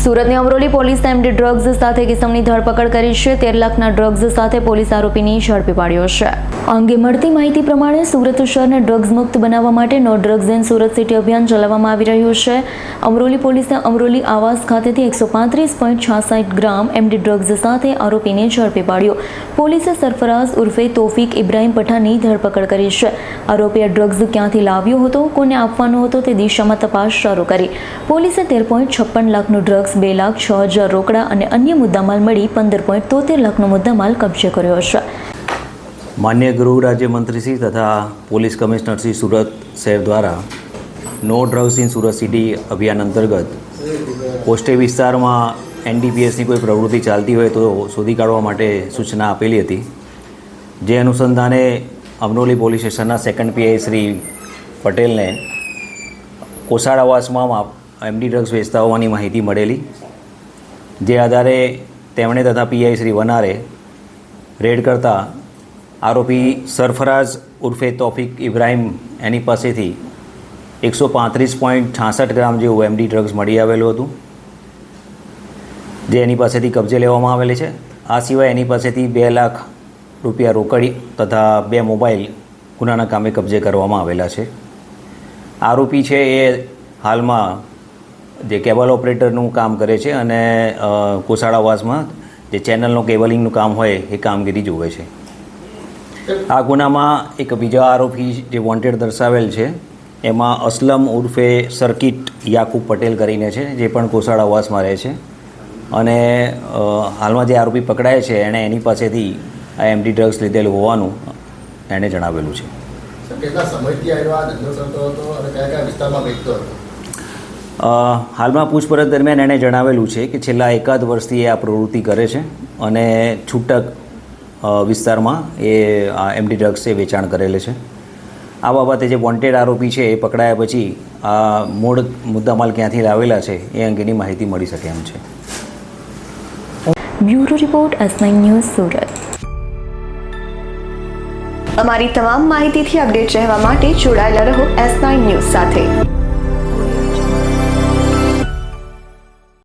સુરતની અમરોલી પોલીસે MD drugs સાથે કિસમની ધરપકડ કરી છે। 13 લાખના ડ્રગ્સ સાથે પોલીસ આરોપીની ઝડપી પાડ્યો છે। આ અંગે મળતી માહિતી પ્રમાણે સુરત શહેરને ડ્રગ્સ મુક્ત બનાવવા માટે no drugs in Surat city અભિયાન ચલાવવામાં આવી રહ્યું છે। અમરોલી પોલીસે અમરોલી આવાસ ખાતેથી 135.66 ગ્રામ એમડી ડ્રગ્સ સાથે આરોપીને ઝડપી પાડ્યો। પોલીસે સરફરાઝ ઉર્ફે તોફિક ઇબ્રાહિમ પઠાણની ધરપકડ કરી છે। આરોપીએ ડ્રગ્સ ક્યાંથી લાવ્યો હતો, કોને આપવાનો હતો તે દિશામાં તપાસ શરૂ કરી। પોલીસે 13.56 લાખનું ડ્રગ્સ, 2,06,000 રોકડા અને અન્ય મુદ્દામાલ મળી 15.73 લાખનો મુદ્દામાલ કબજે કર્યો છે। માન્ય ગૃહ રાજ્યમંત્રી શ્રી તથા પોલીસ કમિશનર શ્રી સુરત શહેર દ્વારા no drugs in Surat city અભિયાન અંતર્ગત કોસ્ટે વિસ્તારમાં એનડીપીએસની કોઈ પ્રવૃત્તિ ચાલતી હોય તો શોધી કાઢવા માટે સૂચના આપેલી હતી। જે અનુસંધાને અમરોલી પોલીસ સ્ટેશનના સેકન્ડ પીઆઈ શ્રી પટેલને કોસાડ આવાસમાં એમડી ડ્રગ્સ વેચતા હોવાની માહિતી મળેલી। જે આધારે તેમણે તથા પીઆઈ શ્રી વનારે રેડ કરતા આરોપી સરફરાઝ ઉર્ફે તોફિક ઇબ્રાહિમ એની પાસેથી 135.66 ગ્રામ જેવું એમડી ડ્રગ્સ મળી આવેલું હતું, જે એની પાસેથી કબજે લેવામાં આવેલી છે। આ સિવાય એની પાસેથી 2 લાખ રૂપિયા રોકડી તથા 2 મોબાઈલ ગુનાના કામે કબજે કરવામાં આવેલા છે। આરોપી છે એ હાલમાં જે કેબલ ઓપરેટરનું કામ કરે છે અને કોસાડ આવાસમાં જે ચેનલનું કેબલિંગનું કામ હોય એ કામગીરી જુએ છે। આ ગુનામાં એક બીજા આરોપી જે વોન્ટેડ દર્શાવેલ છે એમાં અસલમ ઉર્ફે સર્કિટ યાકુબ પટેલ કરીને છે, જે પણ કોસાડ આવાસમાં રહે છે અને હાલમાં જે આરોપી પકડાય છે એણે એની પાસેથી આ એમડી ડ્રગ્સ લીધેલું હોવાનું એણે જણાવેલું છે। કેટલા સમયથી આ ધંધો કરતો હતો અને કયા કયા વિસ્તારમાં વેચતો હતો? હાલમાં પૂછપરછ દરમિયાન એણે જણાવેલું છે કે છેલ્લા 1 વર્ષથી એ આ પ્રવૃત્તિ કરે છે અને છૂટક વિસ્તારમાં એ આ એમડી ડ્રગ્સ એ વેચાણ કરેલે છે। આ બાબતે જે વોન્ટેડ આરોપી છે એ પકડાયા પછી આ મૂળ મુદ્દામાલ ક્યાંથી લાવેલા છે એ અંગેની માહિતી મળી શકે એમ છે। Bureau report S9 news Surat. અમારી તમામ માહિતીથી અપડેટ રહેવા માટે જોડાયેલા રહો S9 ન્યૂઝ સાથે।